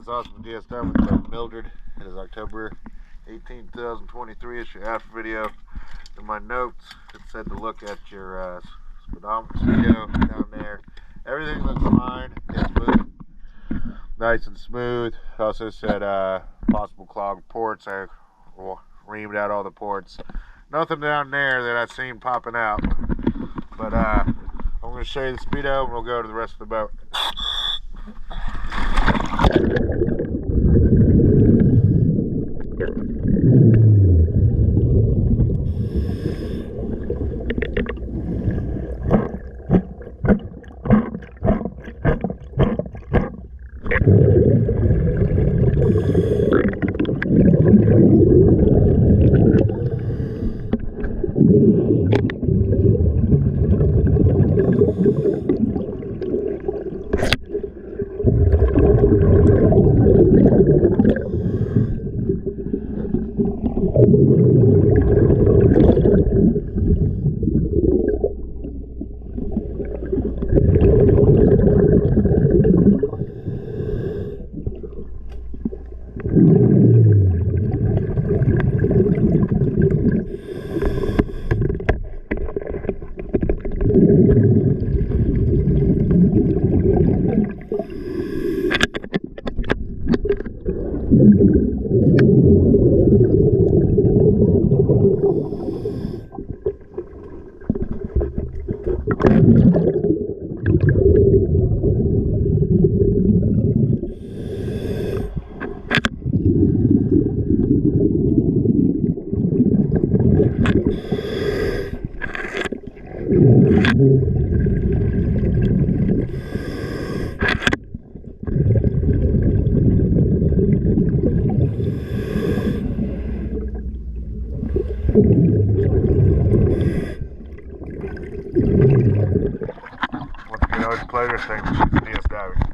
Awesome with DSW with Mildred. It is October 18, 2023. It's your after video. In my notes, it said to look at your speedometer down there. Everything looks fine. It's moving nice and smooth. It also said possible clogged ports. I reamed out all the ports. Nothing down there that I've seen popping out. But I'm going to show you the speedo and we'll go to the rest of the boat. Once again, always a pleasure. Thanks for DSW.